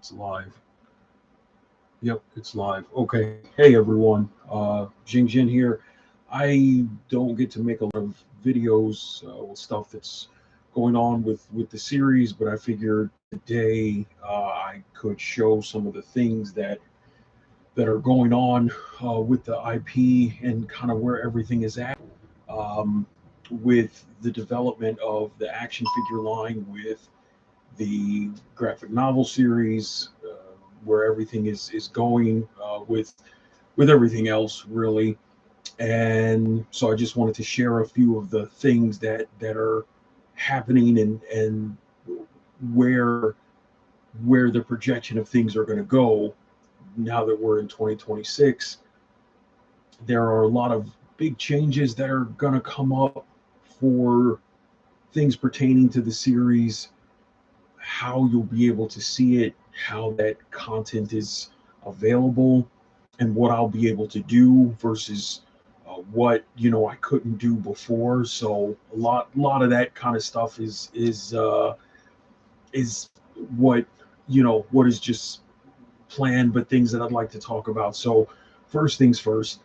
It's live. Yep, it's live. Okay. Hey everyone. Jing Jin here. I don't get to make a lot of videos with stuff that's going on with the series, but I figured today I could show some of the things that are going on with the IP and kind of where everything is at um, with the development of the action figure line, with the graphic novel series, where everything is going with everything else really. And so I just wanted to share a few of the things that are happening and where where the projection of things are going to go now that we're in 2026. There are a lot of big changes that are going to come up for things pertaining to the series, how you'll be able to see it, how that content is available, and what I'll be able to do versus what I couldn't do before. So a lot of that kind of stuff is what what is just planned, but things that I'd like to talk about. So first things first,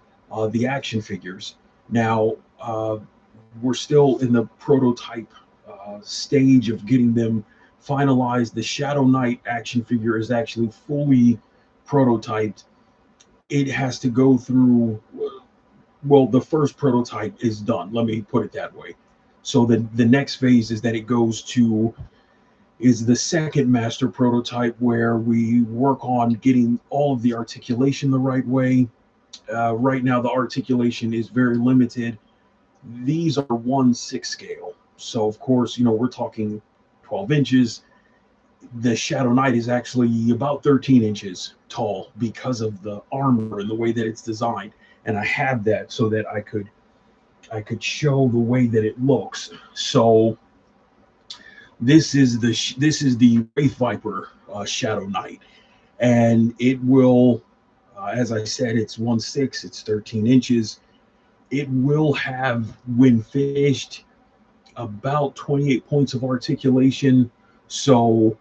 the action figures. Now we're still in the prototype stage of getting them finalized. The Shadow Knight action figure is actually fully prototyped. It has to go through, well, the first prototype is done. Let me put it that way. So the next phase is that it goes to is the second master prototype, where we work on getting all of the articulation the right way. Right now, the articulation is very limited. These are 1/6 scale. So, of course, we're talking 12 inches. The Shadow Knight is actually about 13 inches tall because of the armor and the way that it's designed. And I have that so that I could show the way that it looks. So this is the Wraith Viper Shadow Knight, and it will, as I said, it's 1/6, it's 13 inches. It will have, when finished, about 28 points of articulation. So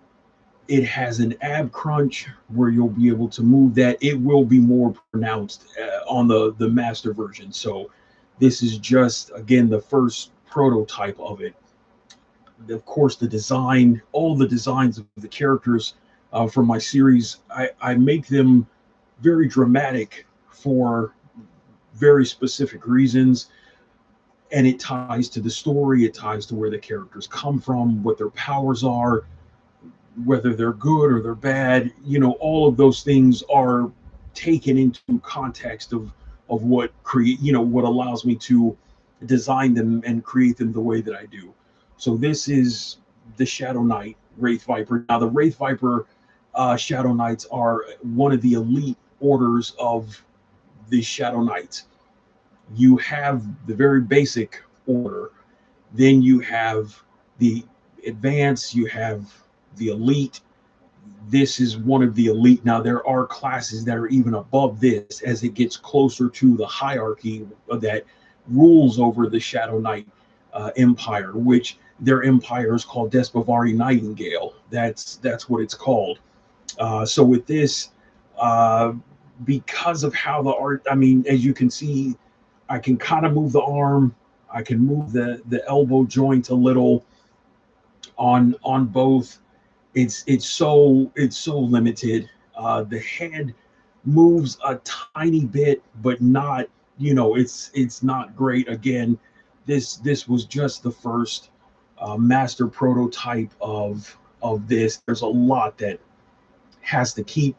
it has an ab crunch where you'll be able to move that. It will be more pronounced on the master version. So this is just, again, the first prototype of it. Of course, the design, all the designs of the characters from my series, I make them very dramatic for very specific reasons, and it ties to the story, it ties to where the characters come from, what their powers are, whether they're good or they're bad. All of those things are taken into context of what create what allows me to design them and create them the way that I do. So this is the Shadow Knight Wraith Viper. Now the Wraith Viper Shadow Knights are one of the elite orders of the Shadow Knights. You have the very basic order, then you have the advanced, you have the elite. This is one of the elite. Now there are classes that are even above this as it gets closer to the hierarchy that rules over the Shadow Knight empire, which their empire is called Despavari Nightingale. That's what it's called. So with this, uh, because of how the art, I mean, as you can see, I can kind of move the arm, I can move the elbow joint a little on both. It's so limited. The head moves a tiny bit, but not, it's not great. Again, this was just the first master prototype of this. There's a lot that has to keep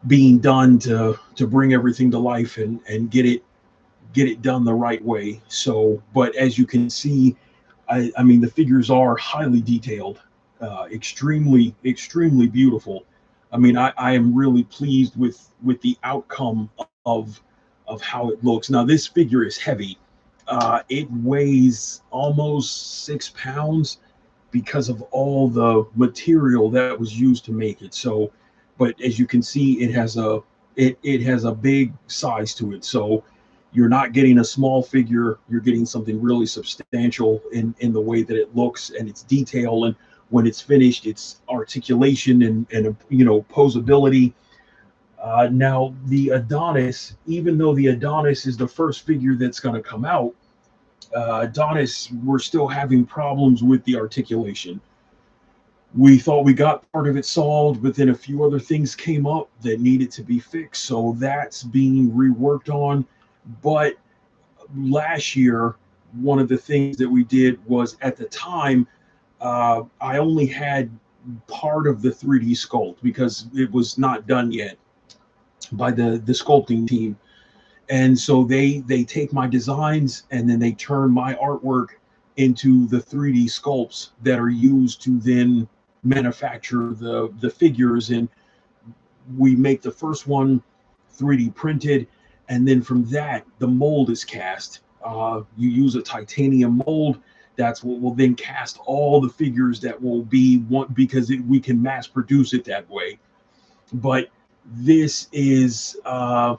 being done to bring everything to life and get it done the right way. So, but as you can see, I mean, the figures are highly detailed, extremely beautiful. I mean, I am really pleased with the outcome of how it looks. Now, this figure is heavy. It weighs almost 6 pounds because of all the material that was used to make it. So, but as you can see, it has a big size to it. So you're not getting a small figure, you're getting something really substantial in the way that it looks and its detail. And when it's finished, its articulation and posability. Now the Adonis, even though the Adonis is the first figure that's going to come out, Adonis, we're still having problems with the articulation. We thought we got part of it solved, but then a few other things came up that needed to be fixed. So that's being reworked on. But last year, one of the things that we did was, at the time, I only had part of the 3D sculpt because it was not done yet by the sculpting team. And so they take my designs and then they turn my artwork into the 3D sculpts that are used to then manufacture the figures. And we make the first one 3D printed, and then from that the mold is cast. You use a titanium mold. That's what will then cast all the figures that will be one, because we can mass produce it that way. But this is the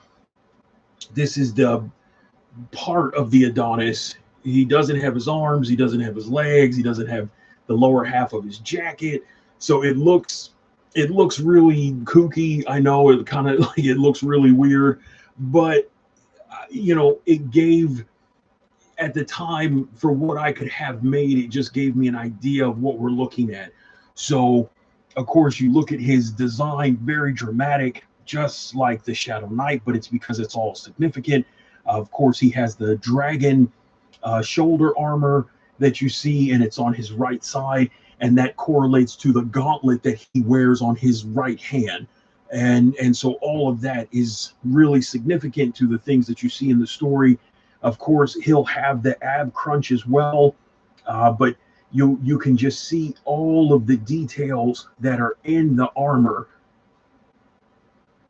part of the Adonis. He doesn't have his arms, he doesn't have his legs, he doesn't have the lower half of his jacket. So it looks really kooky. I know it kind of like, it looks really weird, but it gave, at the time, for what I could have made, it just gave me an idea of what we're looking at. So of course you look at his design, very dramatic, just like the Shadow Knight, but it's because it's all significant. Of course, he has the dragon shoulder armor that you see, and it's on his right side, and that correlates to the gauntlet that he wears on his right hand. And so all of that is really significant to the things that you see in the story. Of course, he'll have the ab crunch as well, but you can just see all of the details that are in the armor.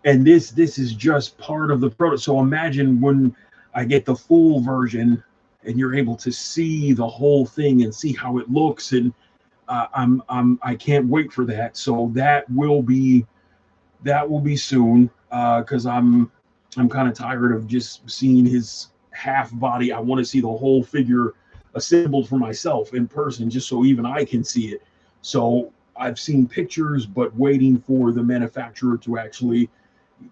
And this is just part of the prototype. So imagine when I get the full version and you're able to see the whole thing and see how it looks. And I can't wait for that. So that will be soon, because I'm kind of tired of just seeing his half body. I want to see the whole figure assembled for myself in person, just so even I can see it. So I've seen pictures, but waiting for the manufacturer to actually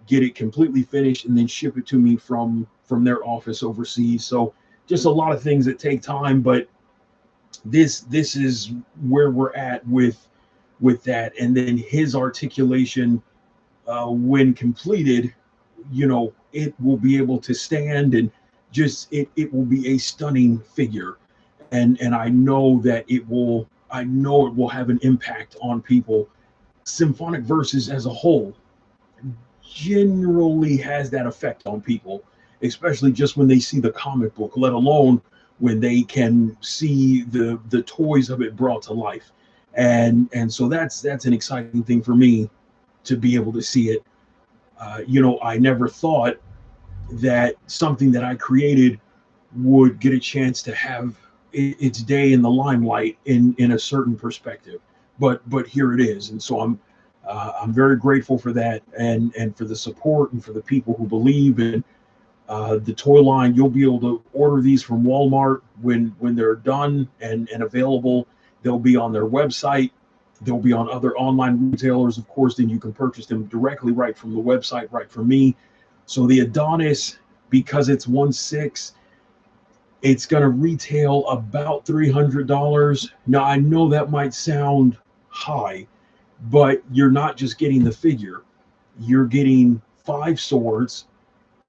get it completely finished and then ship it to me from their office overseas. So just a lot of things that take time, but this is where we're at with that. And then his articulation, when completed, it will be able to stand, and just it will be a stunning figure. And I know that it will have an impact on people. Symphonic Versus as a whole generally has that effect on people, especially just when they see the comic book, let alone when they can see the toys of it brought to life. And so that's an exciting thing for me, to be able to see it. I never thought that something that I created would get a chance to have its day in the limelight in a certain perspective, but here it is. And so I'm very grateful for that, and for the support, and for the people who believe in the toy line. You'll be able to order these from Walmart when they're done and available. They'll be on their website. They'll be on other online retailers, of course. Then you can purchase them directly right from the website, right from me. So the Adonis, because it's 1/6, it's going to retail about $300. Now, I know that might sound high, but you're not just getting the figure. You're getting 5 swords.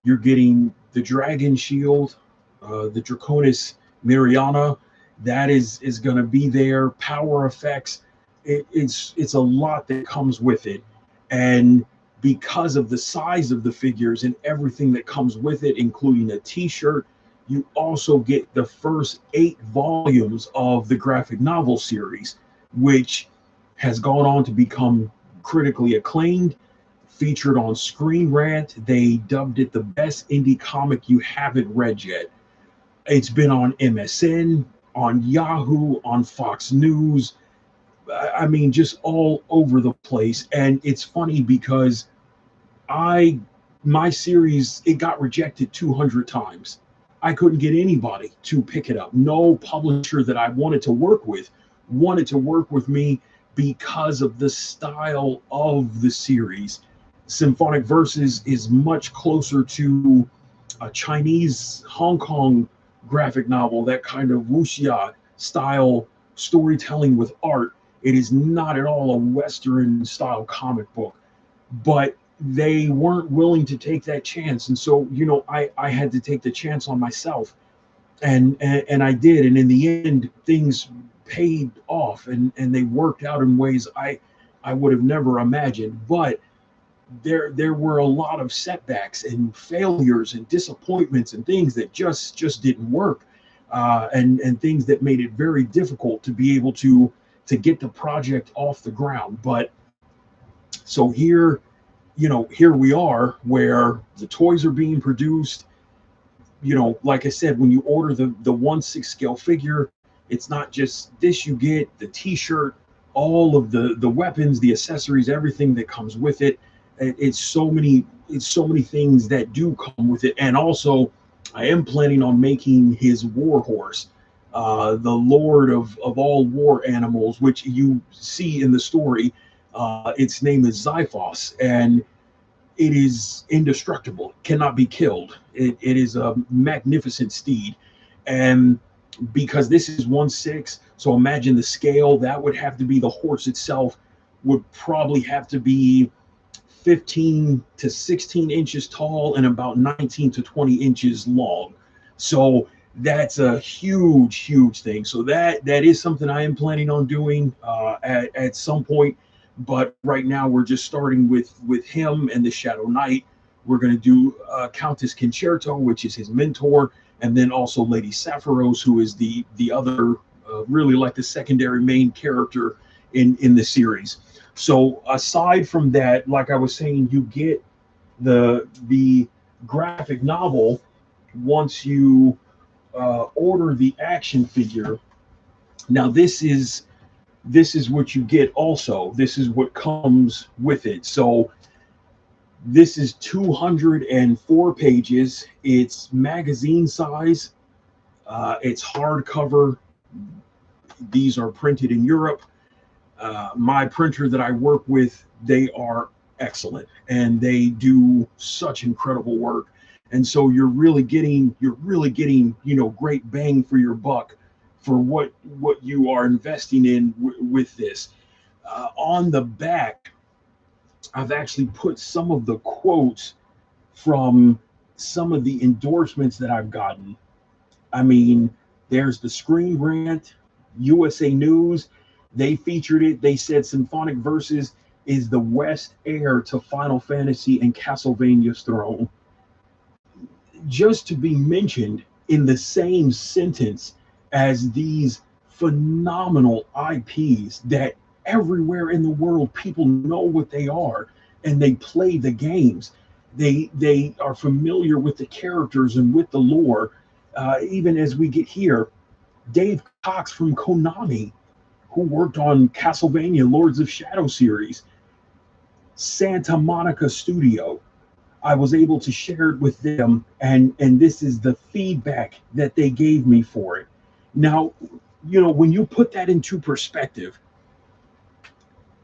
You're getting the dragon shield, the Draconis Mariana. That is going to be there. Power effects. It's a lot that comes with it. And because of the size of the figures and everything that comes with it, including a t-shirt, you also get the first 8 volumes of the graphic novel series, which has gone on to become critically acclaimed, featured on Screen Rant. They dubbed it the best indie comic you haven't read yet. It's been on MSN, on Yahoo, on Fox News. I mean, just all over the place. And it's funny because my series, it got rejected 200 times. I couldn't get anybody to pick it up. No publisher that I wanted to work with me because of the style of the series. Symphonic Verses is much closer to a Chinese Hong Kong graphic novel, that kind of wuxia style storytelling with art. It is not at all a Western style comic book, but they weren't willing to take that chance. And so, I had to take the chance on myself, and I did. And in the end, things paid off, and they worked out in ways I would have never imagined. But there were a lot of setbacks and failures and disappointments and things that just didn't work, and things that made it very difficult to be able to get the project off the ground. But so here we are, where the toys are being produced. Like I said, when you order the 1/6 scale figure, it's not just this. You get the T-shirt, all of the weapons, the accessories, everything that comes with it. It's so many things that do come with it. And also, I am planning on making his war horse, the lord of all war animals, which you see in the story. Its name is Xiphos, and it is indestructible, cannot be killed. It is a magnificent steed. And because this is 1/6, so imagine the scale. That would have to be, the horse itself would probably have to be 15 to 16 inches tall and about 19 to 20 inches long. So that's a huge thing. So that is something I am planning on doing at some point. But right now we're just starting with him and the Shadow Knight. We're going to do Countess Concerto, which is his mentor, and then also Lady Sapphirose, who is the other, really like the secondary main character in the series. So aside from that, like I was saying, you get the graphic novel once you order the action figure. Now this is what you get also. This is what comes with it. So this is 204 pages. It's magazine size. It's hardcover. These are printed in Europe. My printer that I work with, they are excellent, and they do such incredible work. And so you're really getting great bang for your buck for what you are investing in with this. On the back, I've actually put some of the quotes from some of the endorsements that I've gotten. I mean, there's the Screen Rant, USA News. They featured it. They said Symphonic Verses is the West heir to Final Fantasy and Castlevania's throne. Just to be mentioned in the same sentence as these phenomenal IPs that everywhere in the world people know what they are, and they play the games. They are familiar with the characters and with the lore. Even as we get here, Dave Cox from Konami, who worked on Castlevania Lords of Shadow series, Santa Monica Studio, I was able to share it with them, and this is the feedback that they gave me for it. Now, when you put that into perspective,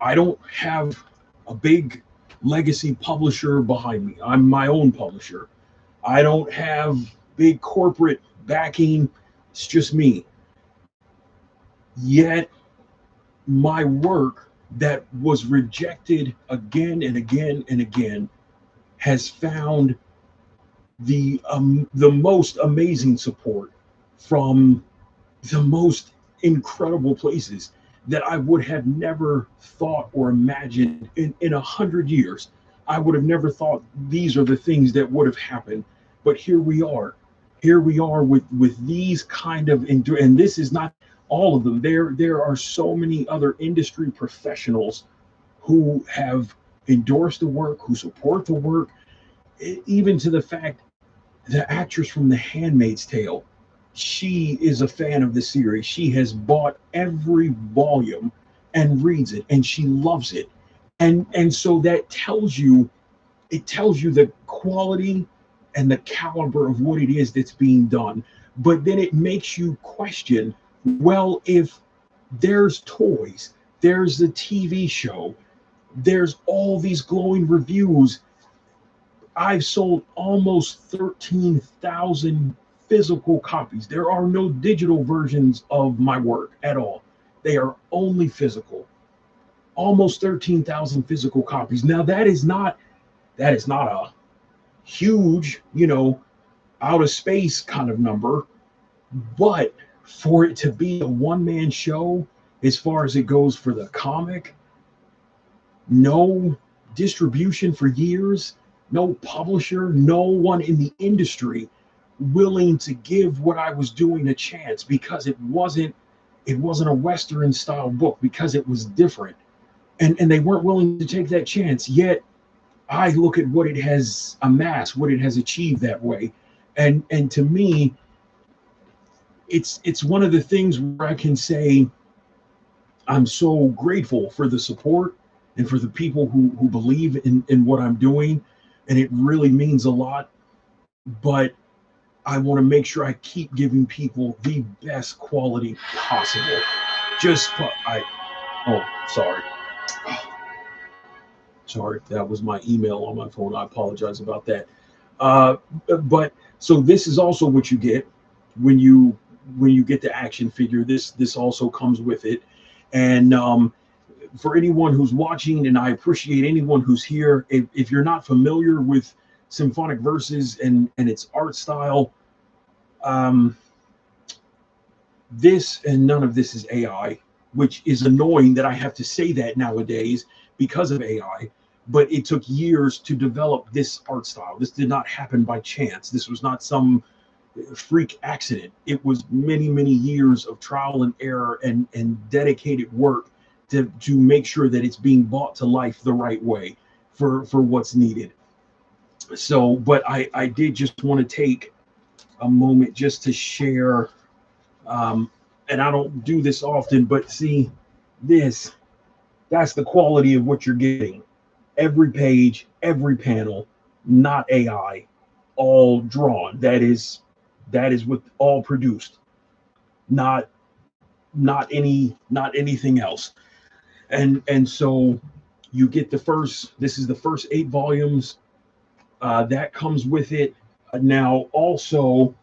I don't have a big legacy publisher behind me. I'm my own publisher. I don't have big corporate backing. It's just me. Yet my work that was rejected again and again and again has found the most amazing support from the most incredible places that I would have never thought or imagined in 100 years. I would have never thought these are the things that would have happened. But here we are. Here we are with these kind of and this is not all of them. There are so many other industry professionals who have endorsed the work, who support the work, even to the fact the actress from The Handmaid's Tale, she is a fan of the series. She has bought every volume and reads it, and she loves it. And so that tells you the quality and the caliber of what it is that's being done. But then it makes you question, well, if there's toys There's the TV show. There's all these glowing reviews. I've sold almost 13,000 physical copies. There are no digital versions of my work at all. They are only physical. Almost 13,000 physical copies. Now that is not a huge, out of space kind of number, but for it to be a one-man show as far as it goes for the comic, no distribution for years, no publisher, no one in the industry willing to give what I was doing a chance, because it wasn't a Western style book, because it was different. And they weren't willing to take that chance. Yet I look at what it has amassed, what it has achieved that way. And to me, it's one of the things where I can say I'm so grateful for the support and for the people who believe in what I'm doing. And it really means a lot. But I want to make sure I keep giving people the best quality possible. Sorry. Sorry, that was my email on my phone. I apologize about that. But so this is also what you get when you get the action figure. This also comes with it. And for anyone who's watching, and I appreciate anyone who's here, if you're not familiar with Symphonic Verses and its art style, this and none of this is AI, which is annoying that I have to say that nowadays because of AI. But it took years to develop this art style. This did not happen by chance. This was not some freak accident. It was many, many years of trial and error and dedicated work to make sure that it's being brought to life the right way for what's needed. So, but I did just want to take a moment just to share, and I don't do this often, but see this, that's the quality of what you're getting. Every page, every panel, not AI, all drawn. That is with all produced, not anything else. And so you get this is the first 8 volumes that comes with it. Now also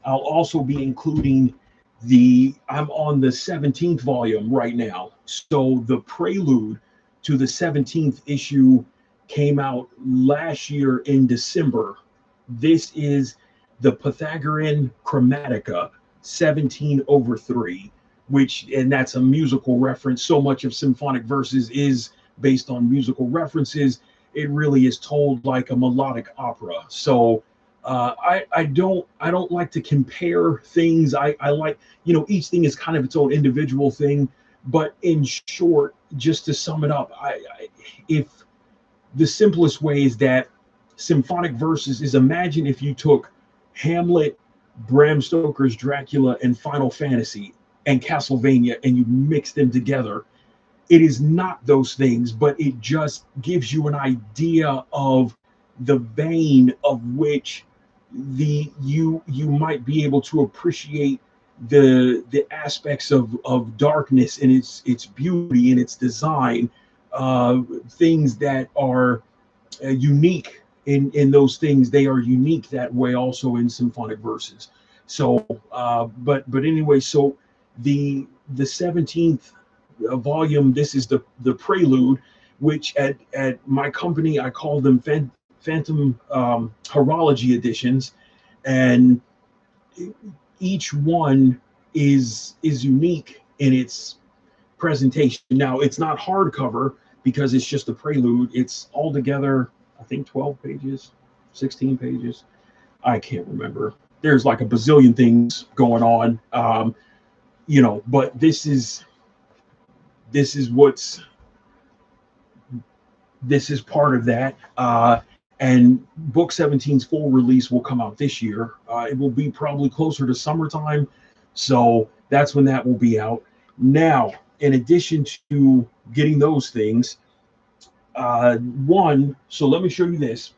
I'll also be including I'm on the 17th volume right now. So the prelude to the 17th issue came out last year in December. This is the Pythagorean Chromatica 17/3, and that's a musical reference. So much of Symphonic Verses is based on musical references. It really is told like a melodic opera. So I don't like to compare things. I like, each thing is kind of its own individual thing. But in short, just to sum it up, if the simplest way is that Symphonic Verses is, imagine if you took Hamlet, Bram Stoker's Dracula, and Final Fantasy and Castlevania, and you mix them together. It is not those things, but it just gives you an idea of the vein of which you might be able to appreciate the aspects of darkness and its beauty and its design, things that are unique in those things. They are unique that way also in Symphonic Verses. So but anyway, so the 17th volume, this is the prelude, which at my company I call them Phantom Horology editions, and each one is unique in its presentation. Now it's not hardcover because it's just a prelude. It's all together, I think 12 pages, 16 pages. I can't remember. There's like a bazillion things going on, but this is part of that. And book 17's full release will come out this year. It will be probably closer to summertime. So that's when that will be out. Now, in addition to getting those things, so let me show you this.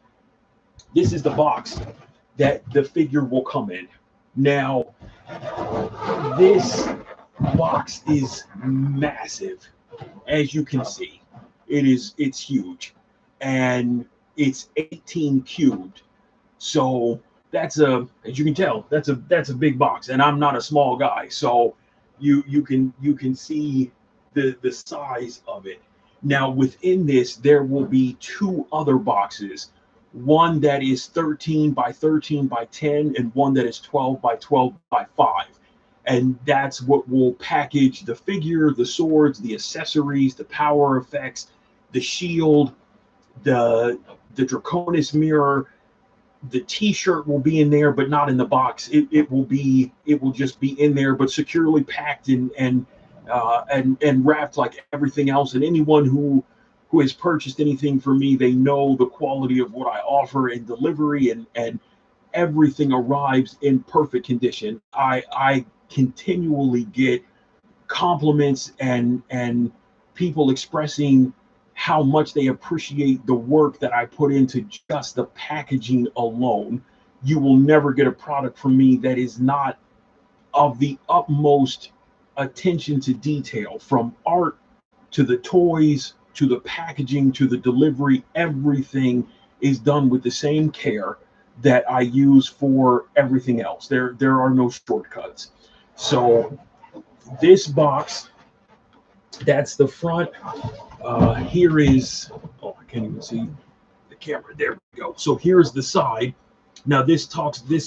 This is the box that the figure will come in. Now, box is massive, as you can see. It's huge, and it's 18 cubed. So that's as you can tell, that's a big box, and I'm not a small guy, so you can see the size of it. Now within this, there will be two other boxes, one that is 13 by 13 by 10, and one that is 12 by 12 by 5. And that's what will package the figure, the swords, the accessories, the power effects, the shield, the Draconis mirror. The T-shirt will be in there, but not in the box. It will just be in there, but securely packed and wrapped like everything else. And anyone who has purchased anything from me, they know the quality of what I offer in delivery, and everything arrives in perfect condition. I continually get compliments and people expressing how much they appreciate the work that I put into just the packaging alone. You will never get a product from me that is not of the utmost attention to detail, from art to the toys to the packaging to the delivery. Everything is done with the same care that I use for everything else. There are no shortcuts. So this box, that's the front. Here is, oh, I can't even see the camera. There we go. So here's the side. Now this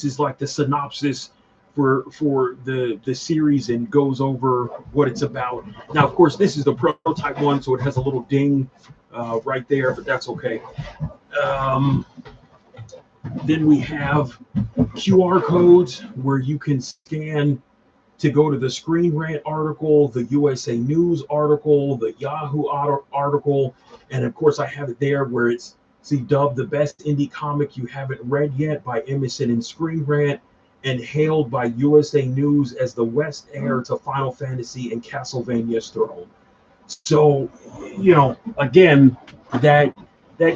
is like the synopsis for the series, and goes over what it's about. Now, of course, this is the prototype one, so it has a little ding right there, but that's okay. Then we have QR codes where you can scan to go to the Screen Rant article, the USA News article, the Yahoo article, and of course I have it there where it's dubbed the best indie comic you haven't read yet by Emerson and Screen Rant, and hailed by USA News as the West heir to Final Fantasy and Castlevania's throne. So, again, that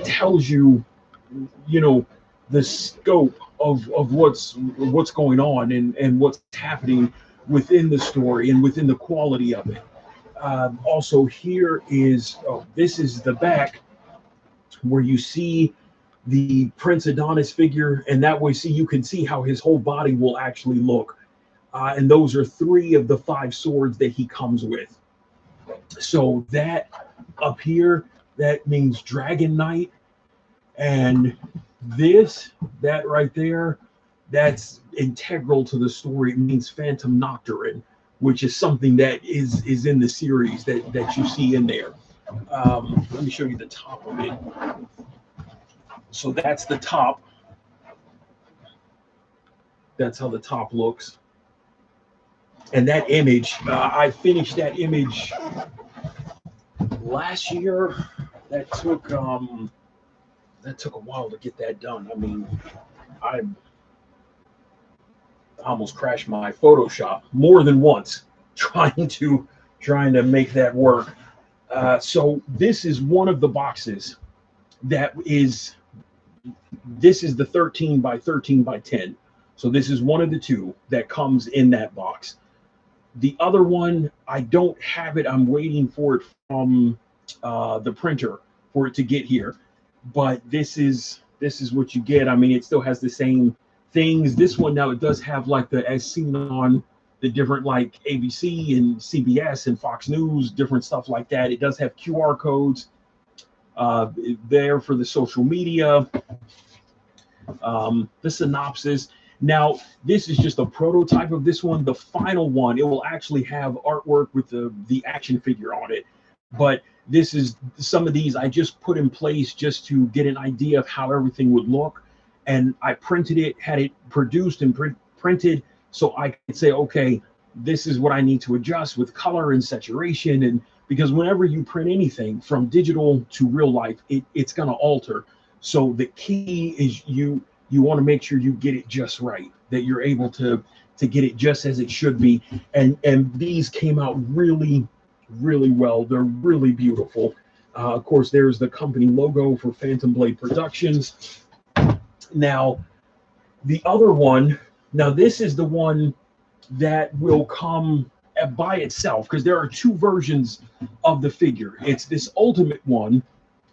tells you, the scope of what's going on and what's happening within the story and within the quality of it. Also, here is this is the back where you see the Prince Adonis figure, and that way, you can see how his whole body will actually look. And those are 3 of the 5 swords that he comes with. So that up here, that means Dragon Knight, and that right there, that's integral to the story. It means Phantom Nocturne, which is something that is in the series that you see in there. Let me show you the top of it. So that's the top. That's how the top looks. And that image, I finished that image last year. That took a while to get that done. I mean, I almost crashed my Photoshop more than once trying to make that work. So this is one of the boxes this is the 13 by 13 by 10. So this is one of the 2 that comes in that box. The other one, I don't have it. I'm waiting for it from the printer for it to get here. But this is what you get. I mean, it still has the same things. This one now, it does have like as seen on the different like ABC and CBS and Fox News, different stuff like that. It does have QR codes there for the social media. The synopsis. Now, this is just a prototype of this one. The final one, it will actually have artwork with the action figure on it. But this is some of these I just put in place just to get an idea of how everything would look. And I printed it, had it produced and printed, so I could say, okay, this is what I need to adjust with color and saturation. And because whenever you print anything from digital to real life, it's going to alter. So the key is you want to make sure you get it just right, that you're able to get it just as it should be. And these came out really, really well. They're really beautiful. Of course, there's the company logo for Phantom Blade Productions. Now, the other one, this is the one that will come by itself, because there are two versions of the figure. It's this ultimate one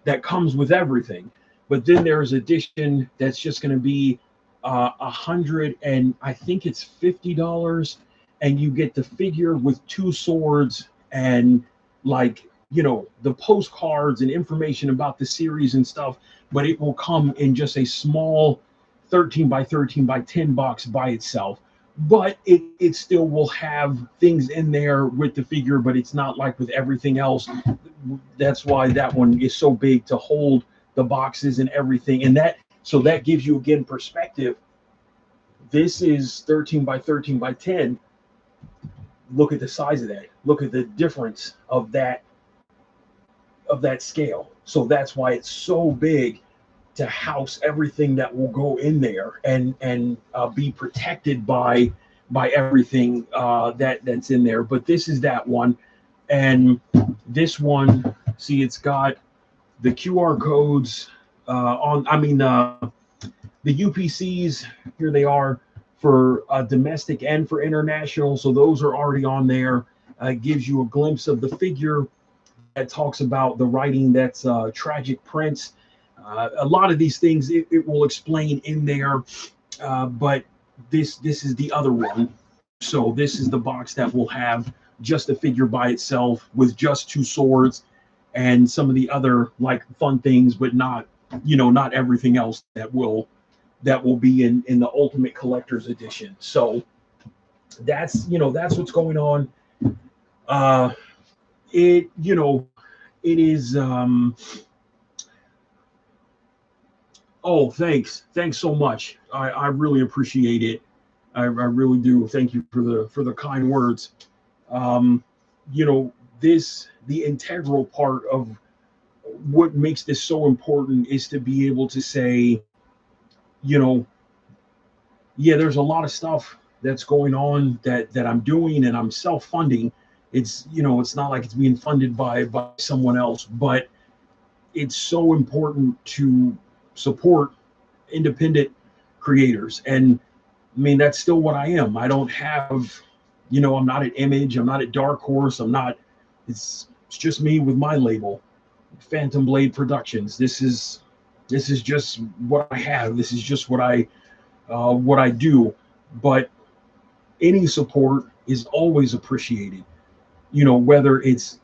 that comes with everything, but then there's edition that's just going to be 100, and I think it's $50, and you get the figure with two swords and, like, you know, the postcards and information about the series and stuff, but it will come in just a small 13 by 13 by 10 box by itself. But it still will have things in there with the figure, but it's not like with everything else. That's why that one is so big to hold the boxes and everything. And that, so that gives you, again, perspective. This is 13 by 13 by 10. Look at the size of that. Look at the difference of that scale. So that's why it's so big, to house everything that will go in there and be protected by everything that's in there. But this is that one, and this one, see, it's got the QR codes on. I mean, the UPCs, here they are for domestic and for international. So those are already on there. It gives you a glimpse of the figure. That talks about the writing that's Tragic Prince. A lot of these things it will explain in there, but this is the other one. So this is the box that will have just the figure by itself with just two swords and some of the other, like, fun things, but not, you know, not everything else that will be in the Ultimate Collector's Edition. So that's, you know, that's what's going on. It, you know, it is oh, thanks so much. I really appreciate it. I really do. Thank you for the kind words. You know, the integral part of what makes this so important is to be able to say, you know, yeah, there's a lot of stuff that's going on that I'm doing, and I'm self-funding. It's, you know, it's not like it's being funded by someone else, but it's so important to support independent creators. And I mean, that's still what I am. I don't have, you know, I'm not at Image, I'm not at Dark Horse, I'm not, it's just me with my label, Phantom Blade Productions. This is just what I have. This is just what I do. But any support is always appreciated. You know, whether it's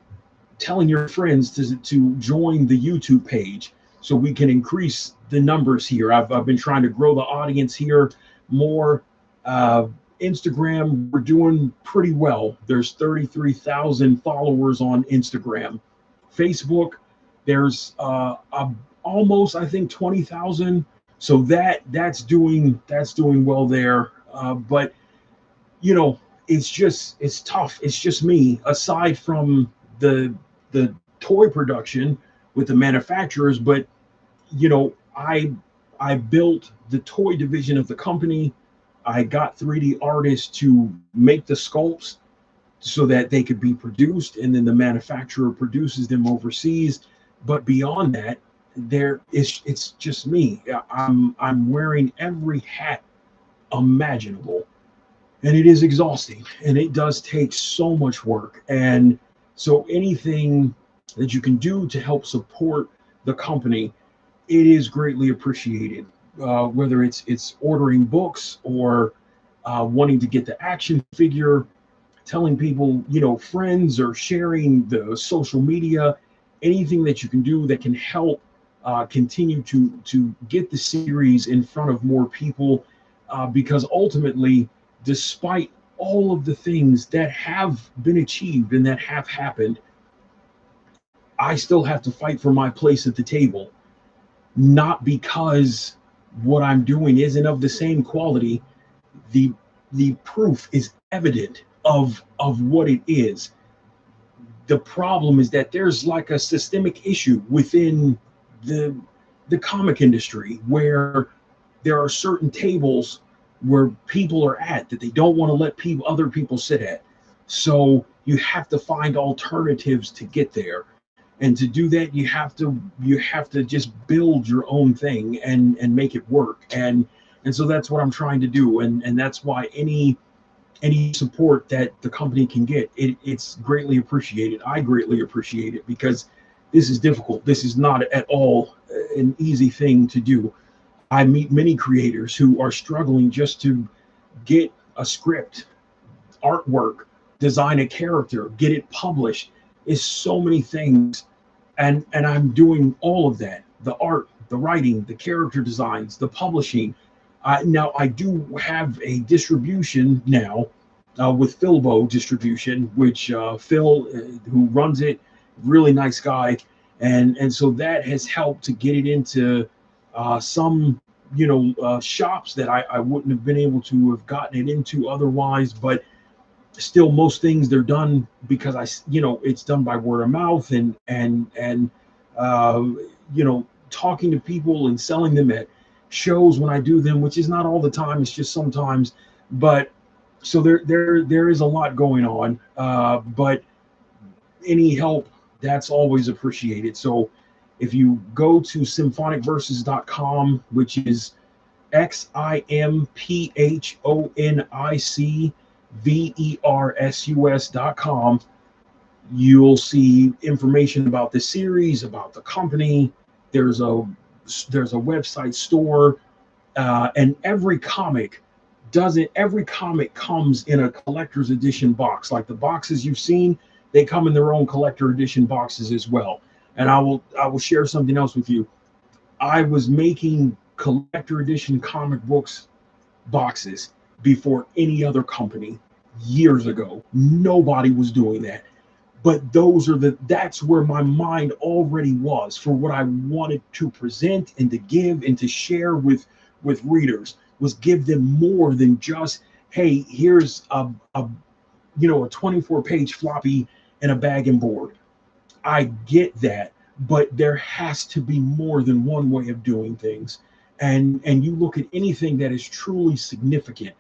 telling your friends to join the YouTube page so we can increase the numbers here. I've been trying to grow the audience here more. Instagram, we're doing pretty well. There's 33,000 followers on Instagram. Facebook, there's almost, I think, 20,000. So that's doing well there. But, you know, it's tough. It's just me. Aside from the toy production with the manufacturers, but, you know, I built the toy division of the company. I got 3D artists to make the sculpts so that they could be produced, and then the manufacturer produces them overseas. But beyond that, it's just me. I'm wearing every hat imaginable, and it is exhausting, and it does take so much work. And so anything that you can do to help support the company, it is greatly appreciated. Whether it's ordering books or wanting to get the action figure, telling people, you know, friends, or sharing the social media, anything that you can do that can help continue to get the series in front of more people, because ultimately, despite all of the things that have been achieved and that have happened, I still have to fight for my place at the table. Not because what I'm doing isn't of the same quality. The proof is evident of what it is. The problem is that there's like a systemic issue within the comic industry, where there are certain tables where people are at that they don't want to let other people sit at. So you have to find alternatives to get there. And to do that, you have to just build your own thing and make it work. And so that's what I'm trying to do. And that's why any any support that the company can get. It's greatly appreciated. I greatly appreciate it because this is difficult. This is not at all an easy thing to do. I meet many creators who are struggling just to get a script, artwork, design a character, get it published. Is so many things, and I'm doing all of that: the art, the writing, the character designs, the publishing. Now I do have a distribution now with Philbo Distribution, which Phil, who runs it, really nice guy, and so that has helped to get it into some shops that I wouldn't have been able to have gotten it into otherwise. But still, most things they're done because it's done by word of mouth and uh, talking to people and selling them at shows when I do them, which is not all the time. It's just sometimes. But so there is a lot going on. But any help, that's always appreciated. So if you go to symphonicverses.com, which is XIMPHONICVERSUS.com, you'll see information about the series, about the company. There's a website store, and every comic comes in a collector's edition box. Like the boxes you've seen, they come in their own collector edition boxes as well. And I will share something else with you. I was making collector edition comic books boxes before any other company years ago. Nobody was doing that. But that's where my mind already was for what I wanted to present and to give and to share with readers, was give them more than just, hey, here's a 24-page floppy and a bag and board. I get that, but there has to be more than one way of doing things. And you look at anything that is truly significant,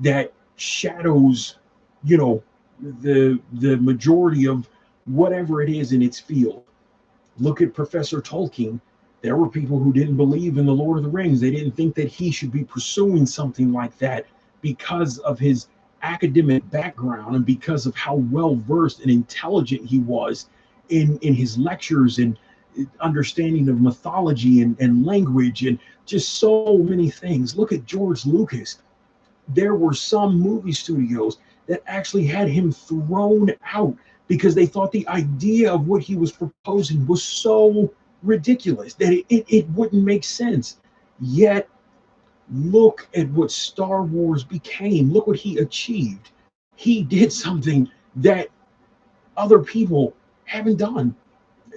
that shadows, the majority of whatever it is in its field. Look at Professor Tolkien. There were people who didn't believe in the Lord of the Rings. They didn't think that he should be pursuing something like that because of his academic background and because of how well versed and intelligent he was in his lectures and understanding of mythology and language and just so many things. Look at George Lucas. There were some movie studios that actually had him thrown out because they thought the idea of what he was proposing was so ridiculous that it wouldn't make sense. Yet, look at what Star Wars became. Look what he achieved. He did something that other people haven't done.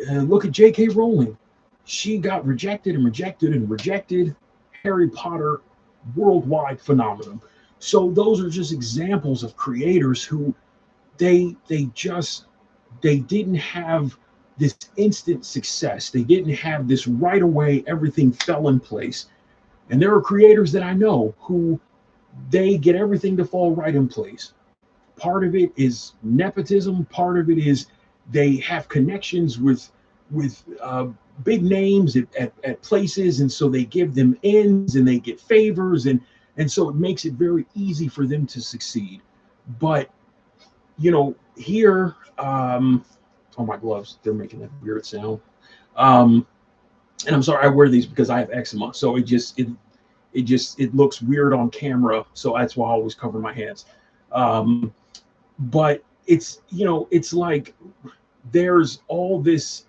Look at J.K. Rowling. She got rejected and rejected and rejected. Harry Potter, worldwide phenomenon. So those are just examples of creators who they didn't have this instant success. They didn't have this right away, everything fell in place. And there are creators that I know who they get everything to fall right in place. Part of it is nepotism. Part of it is they have connections with big names at places, and so they give them ends and they get favors, and so it makes it very easy for them to succeed. But here, oh, my gloves, they're making that weird sound. And I'm sorry, I wear these because I have eczema, so it looks weird on camera, so that's why I always cover my hands. But it's like there's all these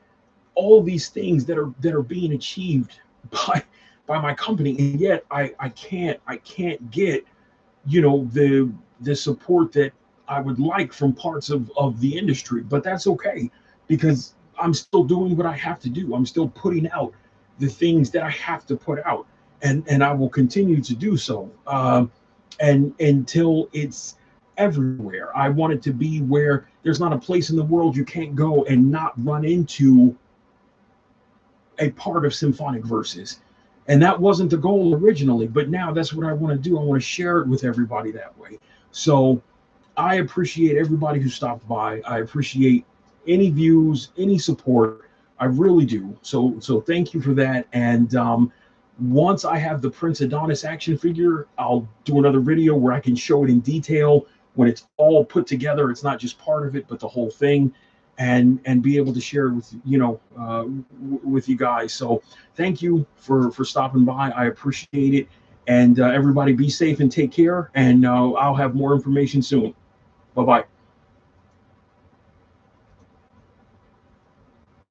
things that are being achieved by my company, and yet I can't get the support that I would like from parts of the industry. But that's okay, because I'm still doing what I have to do. I'm still putting out the things that I have to put out, and I will continue to do so, and until it's everywhere. I want it to be where there's not a place in the world you can't go and not run into a part of Symphonic Verses. And that wasn't the goal originally, but now that's what I want to do. I want to share it with everybody that way. So I appreciate everybody who stopped by. I appreciate any views, any support. I really do. So thank you for that. And once I have the Prince Adonis action figure, I'll do another video where I can show it in detail when it's all put together, it's not just part of it, but the whole thing, and be able to share it with with you guys. So thank you for stopping by. I appreciate it. And everybody be safe and take care. And I'll have more information soon. Bye-bye.